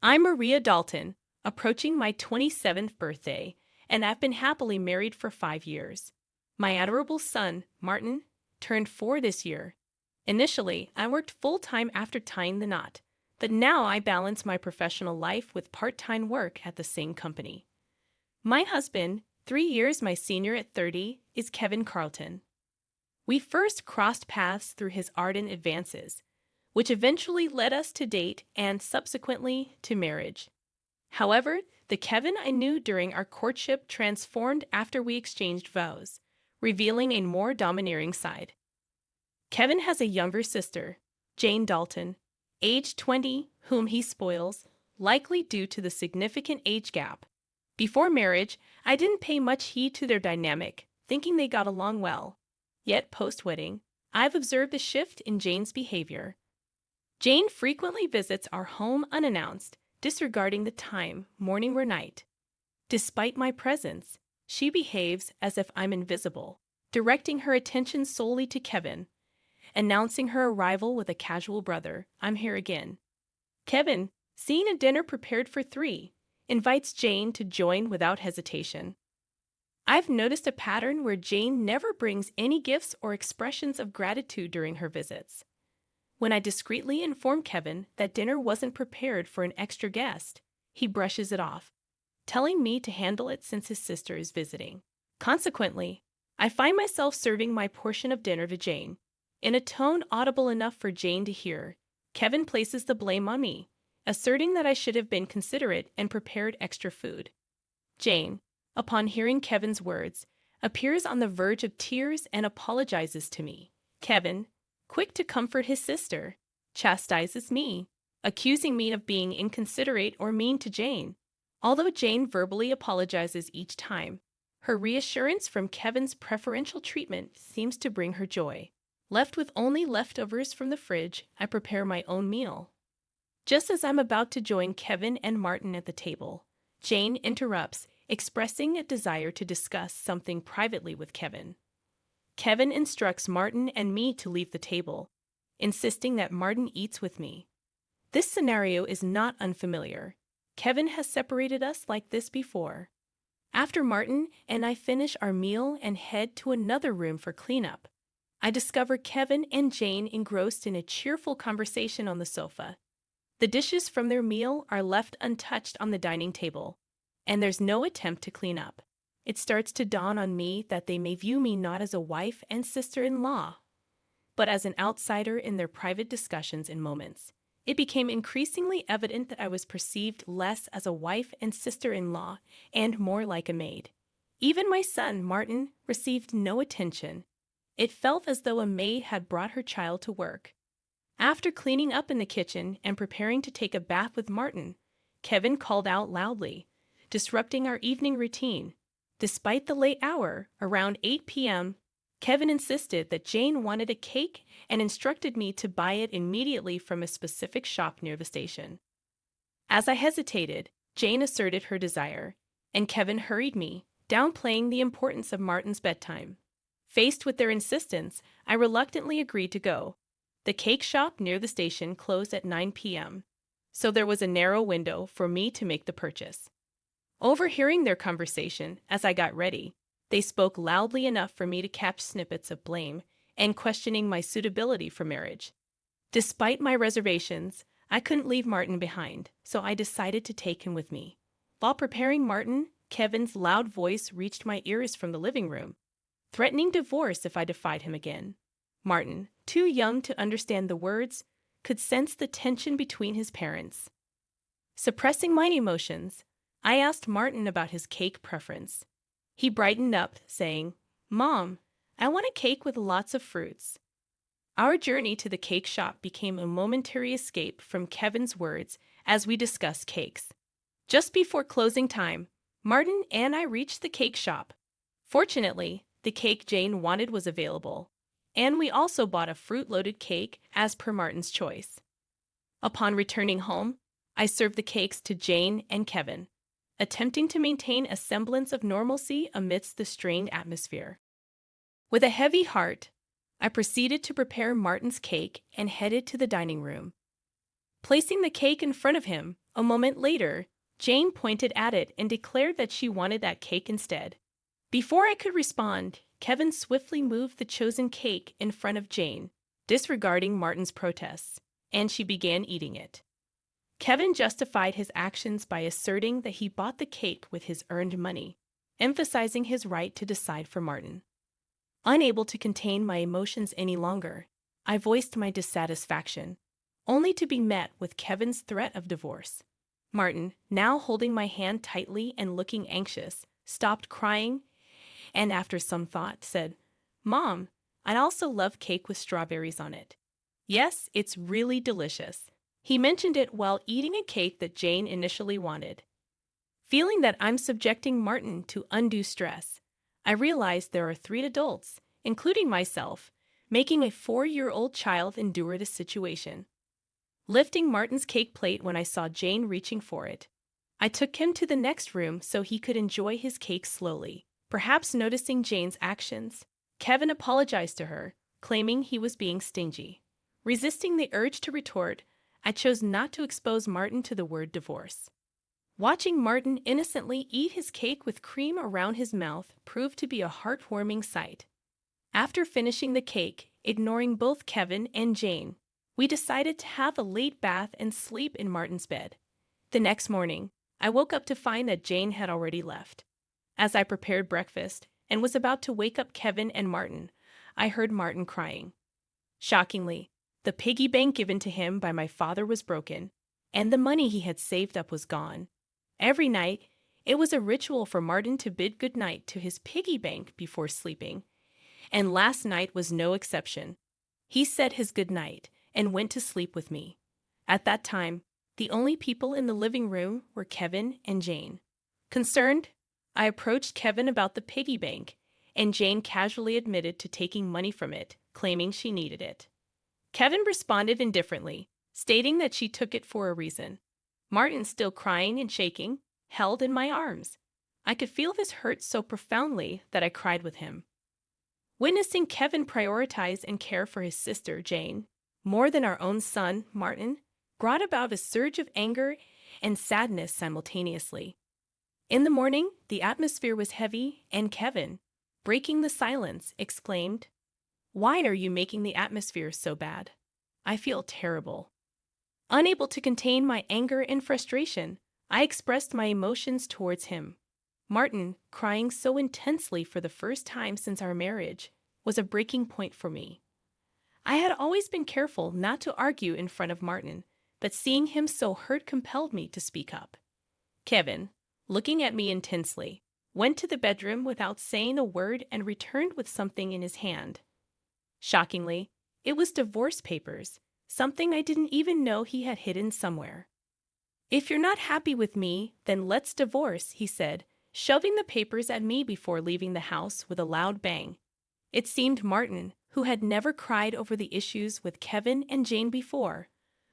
I'm Maria Dalton, approaching my 27th birthday, and I've been happily married for 5 years. My adorable son, Martin, turned 4 this year. Initially, I worked full-time after tying the knot, but now I balance my professional life with part-time work at the same company. My husband, 3 years my senior at 30, is Kevin Carlton. We first crossed paths through his ardent advances, which eventually led us to date and subsequently to marriage. However, the Kevin I knew during our courtship transformed after we exchanged vows, revealing a more domineering side. Kevin has a younger sister, Jane Dalton, age 20, whom he spoils, likely due to the significant age gap. Before marriage, I didn't pay much heed to their dynamic, thinking they got along well. Yet post-wedding, I've observed a shift in Jane's behavior. Jane frequently visits our home unannounced, disregarding the time, morning or night. Despite my presence, she behaves as if I'm invisible, directing her attention solely to Kevin, announcing her arrival with a casual brother, "I'm here again." Kevin, seeing a dinner prepared for 3, invites Jane to join without hesitation. I've noticed a pattern where Jane never brings any gifts or expressions of gratitude during her visits. When I discreetly inform Kevin that dinner wasn't prepared for an extra guest, he brushes it off, telling me to handle it since his sister is visiting. Consequently, I find myself serving my portion of dinner to Jane. In a tone audible enough for Jane to hear, Kevin places the blame on me, asserting that I should have been considerate and prepared extra food. Jane, upon hearing Kevin's words, appears on the verge of tears and apologizes to me. Kevin, quick to comfort his sister, chastises me, accusing me of being inconsiderate or mean to Jane. Although Jane verbally apologizes each time, her reassurance from Kevin's preferential treatment seems to bring her joy. Left with only leftovers from the fridge, I prepare my own meal. Just as I'm about to join Kevin and Martin at the table, Jane interrupts, expressing a desire to discuss something privately with Kevin. Kevin instructs Martin and me to leave the table, insisting that Martin eats with me. This scenario is not unfamiliar. Kevin has separated us like this before. After Martin and I finish our meal and head to another room for cleanup, I discover Kevin and Jane engrossed in a cheerful conversation on the sofa. The dishes from their meal are left untouched on the dining table, and there's no attempt to clean up. It starts to dawn on me that they may view me not as a wife and sister-in-law, but as an outsider in their private discussions and moments. It became increasingly evident that I was perceived less as a wife and sister-in-law and more like a maid. Even my son, Martin, received no attention. It felt as though a maid had brought her child to work. After cleaning up in the kitchen and preparing to take a bath with Martin, Kevin called out loudly, disrupting our evening routine. Despite the late hour, around 8 p.m., Kevin insisted that Jane wanted a cake and instructed me to buy it immediately from a specific shop near the station. As I hesitated, Jane asserted her desire, and Kevin hurried me, downplaying the importance of Martin's bedtime. Faced with their insistence, I reluctantly agreed to go. The cake shop near the station closed at 9 p.m., so there was a narrow window for me to make the purchase. Overhearing their conversation as I got ready, they spoke loudly enough for me to catch snippets of blame and questioning my suitability for marriage. Despite my reservations, I couldn't leave Martin behind, so I decided to take him with me. While preparing Martin, Kevin's loud voice reached my ears from the living room, threatening divorce if I defied him again. Martin, too young to understand the words, could sense the tension between his parents. Suppressing my emotions, I asked Martin about his cake preference. He brightened up, saying, "Mom, I want a cake with lots of fruits." Our journey to the cake shop became a momentary escape from Kevin's words as we discussed cakes. Just before closing time, Martin and I reached the cake shop. Fortunately, the cake Jane wanted was available, and we also bought a fruit-loaded cake as per Martin's choice. Upon returning home, I served the cakes to Jane and Kevin, attempting to maintain a semblance of normalcy amidst the strained atmosphere. With a heavy heart, I proceeded to prepare Martin's cake and headed to the dining room. Placing the cake in front of him, A moment later, Jane pointed at it and declared that she wanted that cake instead. Before I could respond, Kevin swiftly moved the chosen cake in front of Jane, disregarding Martin's protests, and she began eating it. Kevin justified his actions by asserting that he bought the cake with his earned money, emphasizing his right to decide for Martin. Unable to contain my emotions any longer, I voiced my dissatisfaction, only to be met with Kevin's threat of divorce. Martin, now holding my hand tightly and looking anxious, stopped crying and after some thought said, "Mom, I also love cake with strawberries on it. Yes, it's really delicious." He mentioned it while eating a cake that Jane initially wanted. Feeling that I'm subjecting Martin to undue stress, I realized there are 3 adults, including myself, making a 4-year-old child endure this situation. Lifting Martin's cake plate when I saw Jane reaching for it, I took him to the next room so he could enjoy his cake slowly. Perhaps noticing Jane's actions, Kevin apologized to her, claiming he was being stingy. Resisting the urge to retort, I chose not to expose Martin to the word divorce. Watching Martin innocently eat his cake with cream around his mouth proved to be a heartwarming sight. After finishing the cake, ignoring both Kevin and Jane, we decided to have a late bath and sleep in Martin's bed. The next morning, I woke up to find that Jane had already left. As I prepared breakfast and was about to wake up Kevin and Martin, I heard Martin crying. Shockingly, the piggy bank given to him by my father was broken, and the money he had saved up was gone. Every night, it was a ritual for Martin to bid goodnight to his piggy bank before sleeping, and last night was no exception. He said his goodnight and went to sleep with me. At that time, the only people in the living room were Kevin and Jane. Concerned, I approached Kevin about the piggy bank, and Jane casually admitted to taking money from it, claiming she needed it. Kevin responded indifferently, stating that she took it for a reason. Martin, still crying and shaking, held in my arms. I could feel this hurt so profoundly that I cried with him. Witnessing Kevin prioritize and care for his sister, Jane, more than our own son, Martin, brought about a surge of anger and sadness simultaneously. In the morning, the atmosphere was heavy, and Kevin, breaking the silence, exclaimed, "Why are you making the atmosphere so bad? I feel terrible." Unable to contain my anger and frustration, I expressed my emotions towards him. Martin, crying so intensely for the first time since our marriage, was a breaking point for me. I had always been careful not to argue in front of Martin, but seeing him so hurt compelled me to speak up. Kevin, looking at me intensely, went to the bedroom without saying a word and returned with something in his hand. Shockingly, it was divorce papers, something I didn't even know he had hidden somewhere. "If you're not happy with me, then let's divorce," he said, shoving the papers at me before leaving the house with a loud bang. It seemed Martin, who had never cried over the issues with Kevin and Jane before,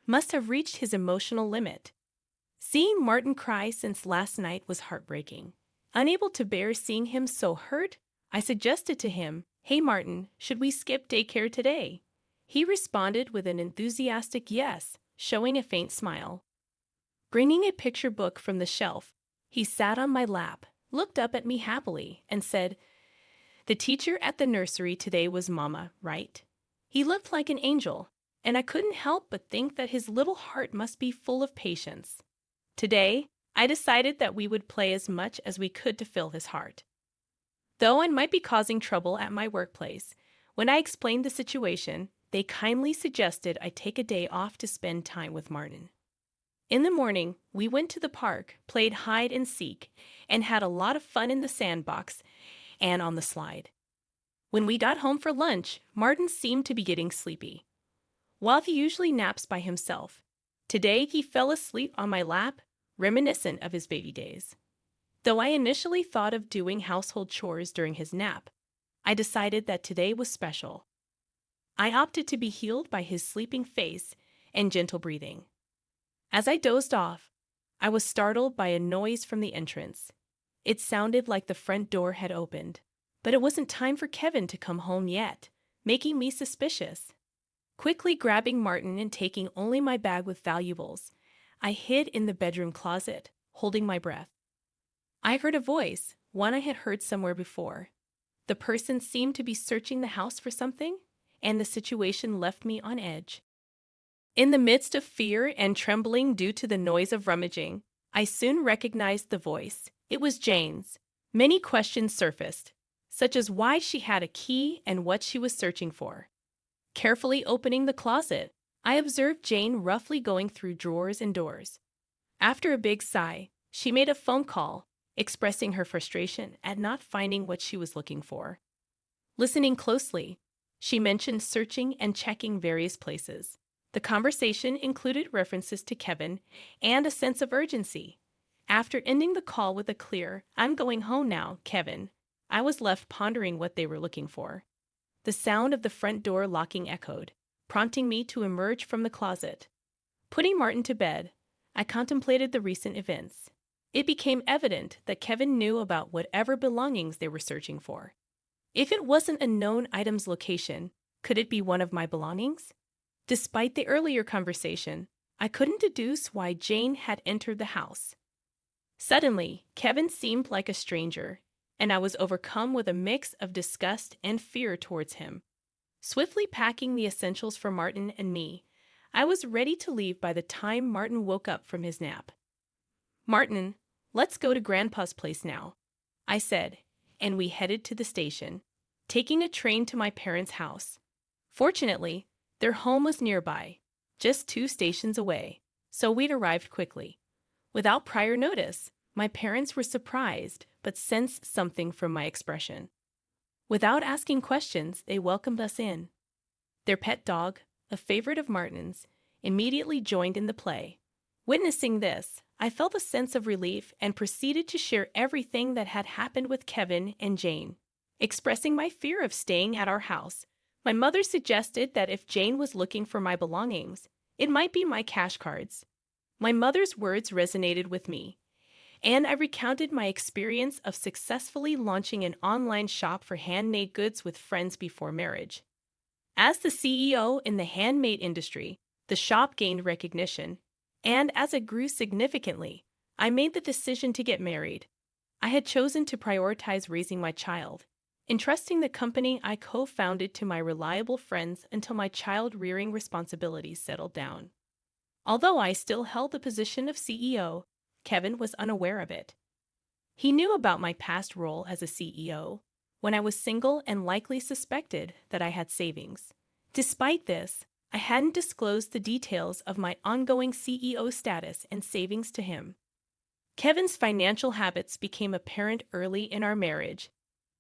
must have reached his emotional limit. Seeing Martin cry since last night was heartbreaking. Unable to bear seeing him so hurt, I suggested to him, "Hey Martin, should we skip daycare today?" He responded with an enthusiastic yes, showing a faint smile. Bringing a picture book from the shelf, he sat on my lap, looked up at me happily, and said, "The teacher at the nursery today was Mama, right?" He looked like an angel, and I couldn't help but think that his little heart must be full of patience. Today, I decided that we would play as much as we could to fill his heart. Though I might be causing trouble at my workplace, when I explained the situation, they kindly suggested I take a day off to spend time with Martin. In the morning, we went to the park, played hide and seek, and had a lot of fun in the sandbox and on the slide. When we got home for lunch, Martin seemed to be getting sleepy. While he usually naps by himself, today he fell asleep on my lap, reminiscent of his baby days. Though I initially thought of doing household chores during his nap, I decided that today was special. I opted to be healed by his sleeping face and gentle breathing. As I dozed off, I was startled by a noise from the entrance. It sounded like the front door had opened, but it wasn't time for Kevin to come home yet, making me suspicious. Quickly grabbing Martin and taking only my bag with valuables, I hid in the bedroom closet, holding my breath. I heard a voice, one I had heard somewhere before. The person seemed to be searching the house for something, and the situation left me on edge. In the midst of fear and trembling due to the noise of rummaging, I soon recognized the voice. It was Jane's. Many questions surfaced, such as why she had a key and what she was searching for. Carefully opening the closet, I observed Jane roughly going through drawers and doors. After a big sigh, she made a phone call, expressing her frustration at not finding what she was looking for. Listening closely, she mentioned searching and checking various places. The conversation included references to Kevin and a sense of urgency. After ending the call with a clear, "I'm going home now, Kevin," I was left pondering what they were looking for. The sound of the front door locking echoed, prompting me to emerge from the closet. Putting Martin to bed, I contemplated the recent events. It became evident that Kevin knew about whatever belongings they were searching for. If it wasn't a known item's location, could it be one of my belongings? Despite the earlier conversation, I couldn't deduce why Jane had entered the house. Suddenly, Kevin seemed like a stranger, and I was overcome with a mix of disgust and fear towards him. Swiftly packing the essentials for Martin and me, I was ready to leave by the time Martin woke up from his nap. "Martin, let's go to Grandpa's place now," I said, and we headed to the station, taking a train to my parents' house. Fortunately, their home was nearby, just 2 stations away, so we'd arrived quickly. Without prior notice, my parents were surprised but sensed something from my expression. Without asking questions, they welcomed us in. Their pet dog, a favorite of Martin's, immediately joined in the play. Witnessing this, I felt a sense of relief and proceeded to share everything that had happened with Kevin and Jane. Expressing my fear of staying at our house, my mother suggested that if Jane was looking for my belongings, it might be my cash cards. My mother's words resonated with me, and I recounted my experience of successfully launching an online shop for handmade goods with friends before marriage. As the CEO in the handmade industry, the shop gained recognition, and as it grew significantly, I made the decision to get married. I had chosen to prioritize raising my child, entrusting the company I co-founded to my reliable friends until my child-rearing responsibilities settled down. Although I still held the position of CEO, Kevin was unaware of it. He knew about my past role as a CEO, when I was single and likely suspected that I had savings. Despite this, I hadn't disclosed the details of my ongoing CEO status and savings to him. Kevin's financial habits became apparent early in our marriage.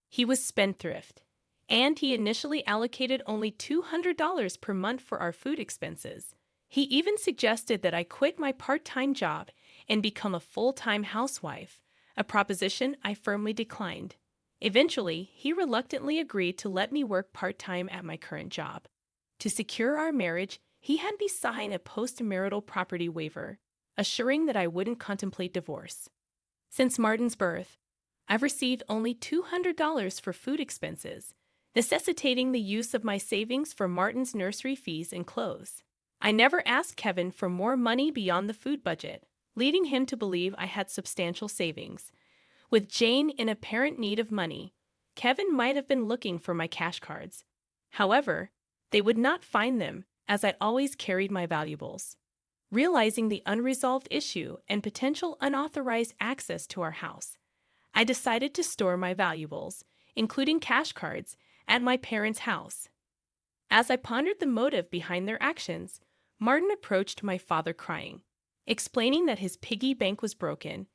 He was spendthrift, and he initially allocated only $200 per month for our food expenses. He even suggested that I quit my part-time job and become a full-time housewife, a proposition I firmly declined. Eventually, he reluctantly agreed to let me work part-time at my current job. To secure our marriage, he had me sign a post-marital property waiver, assuring that I wouldn't contemplate divorce. Since Martin's birth, I've received only $200 for food expenses, necessitating the use of my savings for Martin's nursery fees and clothes. I never asked Kevin for more money beyond the food budget, leading him to believe I had substantial savings. With Jane in apparent need of money, Kevin might have been looking for my cash cards. However, they would not find them, as I'd always carried my valuables. Realizing the unresolved issue and potential unauthorized access to our house, I decided to store my valuables, including cash cards, at my parents' house. As I pondered the motive behind their actions, Martin approached my father crying, explaining that his piggy bank was broken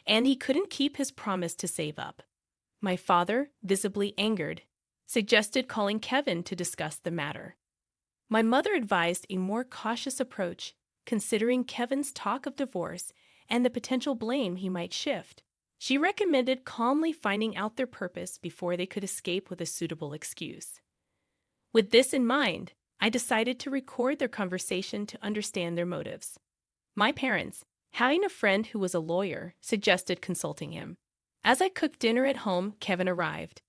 and he couldn't keep his promise to save up. My father, visibly angered, suggested calling Kevin to discuss the matter. My mother advised a more cautious approach, considering Kevin's talk of divorce and the potential blame he might shift. She recommended calmly finding out their purpose before they could escape with a suitable excuse. With this in mind, I decided to record their conversation to understand their motives. My parents, having a friend who was a lawyer, suggested consulting him. As I cooked dinner at home, Kevin arrived.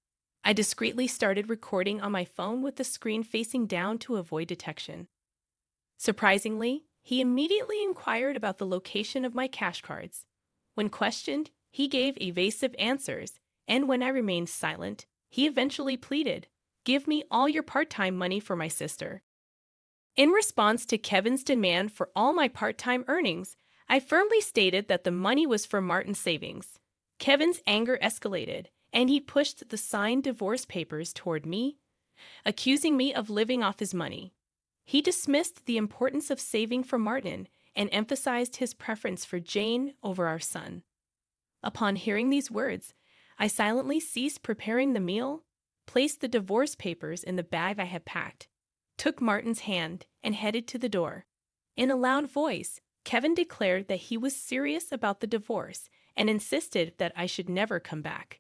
I discreetly started recording on my phone with the screen facing down to avoid detection. Surprisingly, He immediately inquired about the location of my cash cards. When questioned, he gave evasive answers, and when I remained silent, he eventually pleaded, "Give me all your part-time money for my sister." In response to Kevin's demand for all my part-time earnings, I firmly stated that the money was for Martin's savings. Kevin's anger escalated, and he pushed the signed divorce papers toward me, accusing me of living off his money. He dismissed the importance of saving for Martin and emphasized his preference for Jane over our son. Upon hearing these words, I silently ceased preparing the meal, placed the divorce papers in the bag I had packed, took Martin's hand, and headed to the door. In a loud voice, Kevin declared that he was serious about the divorce and insisted that I should never come back.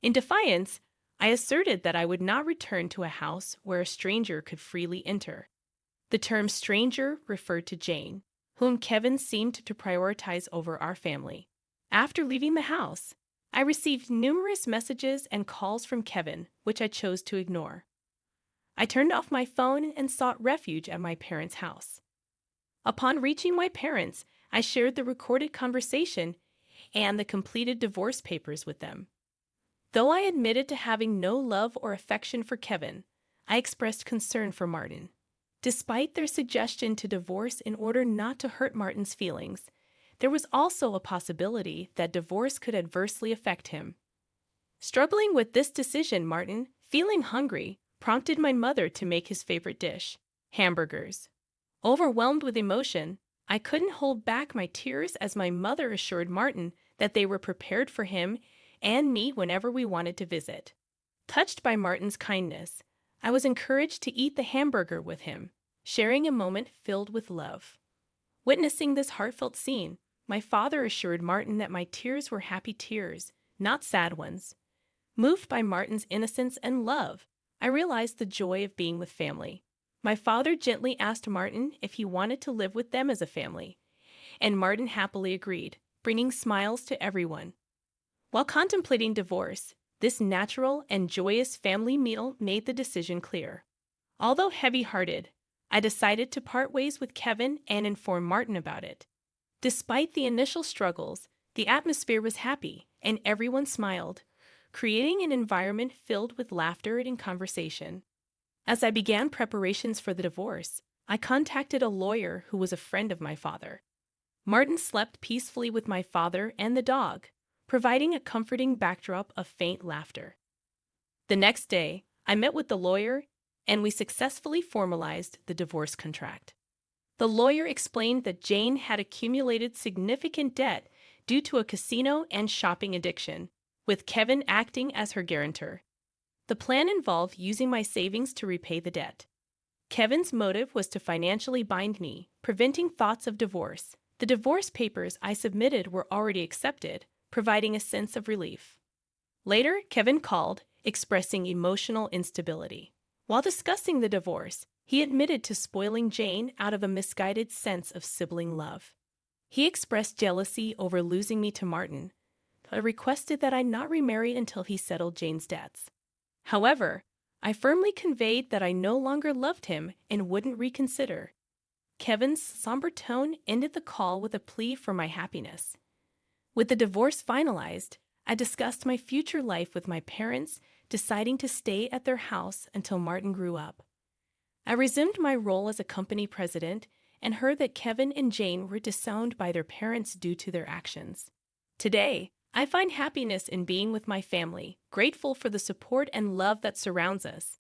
In defiance, I asserted that I would not return to a house where a stranger could freely enter. The term stranger referred to Jane, whom Kevin seemed to prioritize over our family. After leaving the house, I received numerous messages and calls from Kevin, which I chose to ignore. I turned off my phone and sought refuge at my parents' house. Upon reaching my parents, I shared the recorded conversation and the completed divorce papers with them. Though I admitted to having no love or affection for Kevin, I expressed concern for Martin. Despite their suggestion to divorce in order not to hurt Martin's feelings, there was also a possibility that divorce could adversely affect him. Struggling with this decision, Martin, feeling hungry, prompted my mother to make his favorite dish, hamburgers. Overwhelmed with emotion, I couldn't hold back my tears as my mother assured Martin that they were prepared for him and me whenever we wanted to visit. Touched by Martin's kindness, I was encouraged to eat the hamburger with him, sharing a moment filled with love. Witnessing this heartfelt scene, my father assured Martin that my tears were happy tears, not sad ones. Moved by Martin's innocence and love, I realized the joy of being with family. My father gently asked Martin if he wanted to live with them as a family, and Martin happily agreed, bringing smiles to everyone. While contemplating divorce, this natural and joyous family meal made the decision clear. Although heavy-hearted, I decided to part ways with Kevin and inform Martin about it. Despite the initial struggles, the atmosphere was happy and everyone smiled, creating an environment filled with laughter and conversation. As I began preparations for the divorce, I contacted a lawyer who was a friend of my father. Martin slept peacefully with my father and the dog, providing a comforting backdrop of faint laughter. The next day, I met with the lawyer, and we successfully formalized the divorce contract. The lawyer explained that Jane had accumulated significant debt due to a casino and shopping addiction, with Kevin acting as her guarantor. The plan involved using my savings to repay the debt. Kevin's motive was to financially bind me, preventing thoughts of divorce. The divorce papers I submitted were already accepted, providing a sense of relief. Later, Kevin called, expressing emotional instability. While discussing the divorce, he admitted to spoiling Jane out of a misguided sense of sibling love. He expressed jealousy over losing me to Martin, but requested that I not remarry until he settled Jane's debts. However, I firmly conveyed that I no longer loved him and wouldn't reconsider. Kevin's somber tone ended the call with a plea for my happiness. With the divorce finalized, I discussed my future life with my parents, deciding to stay at their house until Martin grew up. I resumed my role as a company president and heard that Kevin and Jane were disowned by their parents due to their actions. Today, I find happiness in being with my family, grateful for the support and love that surrounds us,